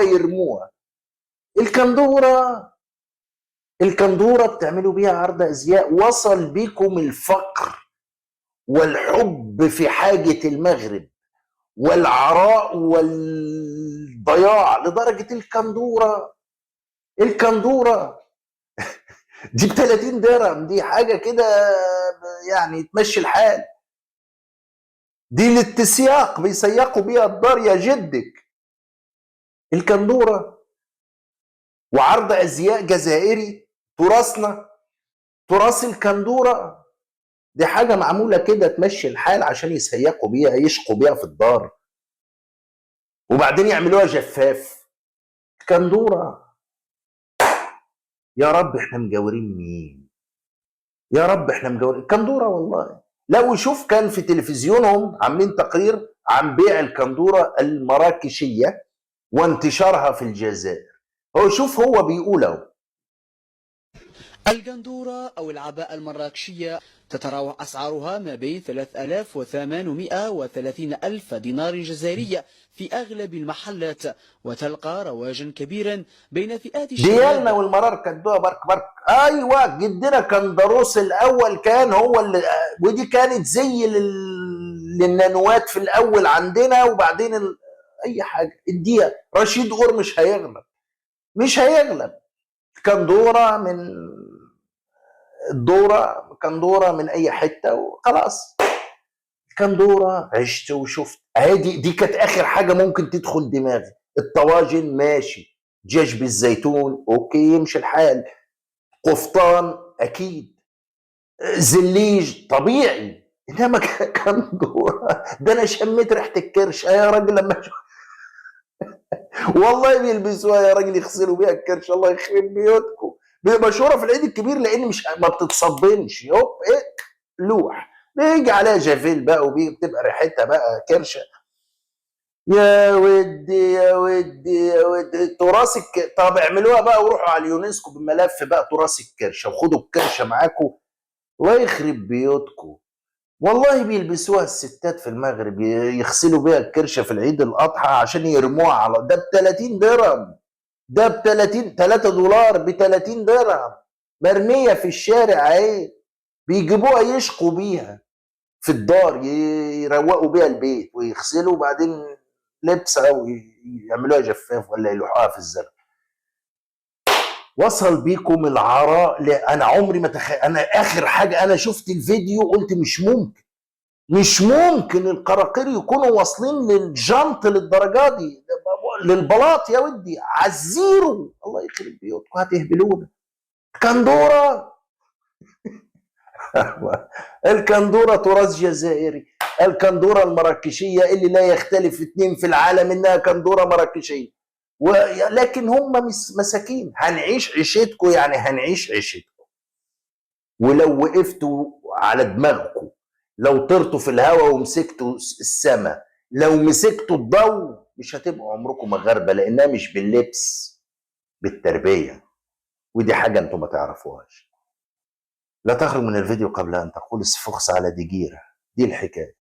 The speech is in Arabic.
يرموها. الكندورة بتعملوا بيها عرض أزياء. وصل بكم الفقر والحب في حاجة المغرب والعراء والضياع لدرجة الكندورة دي ب 30 درهم، دي حاجة كده يعني تمشي الحال. دي للتسياق، بيسيقوا بيها الدار يا جدك. الكندورة وعرض أزياء جزائري، تراث الكندورة دي حاجة معمولة كده تمشي الحال عشان يسيقوا بيها، يشقوا بيها في الدار، وبعدين يعملوها جفاف. كندورة. يا رب احنا مجاورين مين؟ يا رب احنا مجاورين كندورة والله. لو شوف كان في تلفزيونهم عاملين تقرير عن بيع الكندورة المراكشية وانتشارها في الجزائر. هو شوف هو بيقوله. الجندورة أو العباءة المراكشية تتراوح أسعارها ما بين 3830 ألف دينار جزائري في أغلب المحلات، وتلقى رواجا كبيرا بين فئات الشباب. ديالنا والمرار كدوها برك. ايوه جدنا كندروس الاول كان هو اللي، ودي كانت زي للنانوات في الاول عندنا، وبعدين اي حاجه اديها. رشيد غور مش هيغلب. كندوره من كندوره من اي حته وخلاص. كندوره عشت وشفت. اهي دي كانت اخر حاجه ممكن تدخل دماغي. الطواجن ماشي، دجاج بالزيتون اوكي يمشي الحال، قفطان اكيد، زليج طبيعي، انما كندوره ده انا شميت ريحه الكرش يا راجل لما والله بيلبسوها يا راجل يغسلوا بيها الكرش. الله يخرب بيوتكم. مشهوره في العيد الكبير لان مش ما بتتصبنش. يوب ايه لوح بيجي عليها جافيل بقى وبتبقى ريحتها بقى كرشه. يا ودي يا ودي يا ودي تراث طب اعملوها بقى وروحوا على اليونسكو بملف بقى تراث الكرشه وخدوا الكرشه معاكم. الله يخرب بيوتكم. والله بيلبسوها الستات في المغرب يغسلوا بيها الكرشه في العيد الاضحى عشان يرموها على ده ب 30 درهم. ده ب 30 3 دولار ب 30 درهم مرميه في الشارع اهي. بيجيبوها يشقوا بيها في الدار، يروقوا بيها البيت ويغسلوا وبعدين لبسها ويعملوها جفاف ولا يلوحوها في الزرع. وصل بيكم العراء. انا عمري ما انا اخر حاجه انا شفت الفيديو قلت مش ممكن القراقير يكونوا واصلين للجنط للدرجه دي، للبلاط يا ودي عالزيرو. الله يخرب بيوتكم هتهبلونا. كندوره الكندوره تراث جزائري. الكندوره المراكشيه اللي لا يختلف اثنين في العالم انها كندوره مراكشيه. لكن هم مساكين. هنعيش عيشتكم يعني هنعيش عيشتكم. ولو وقفتوا على دماغكم، لو طرتوا في الهواء ومسكتوا السماء، لو مسكتوا الضوء، مش هتبقوا عمركم مغاربه لانها مش باللبس، بالتربيه. ودي حاجه انتم ما تعرفوهاش. لا تخرج من الفيديو قبل ان تقول السفخس على ديجيره. دي الحكايه.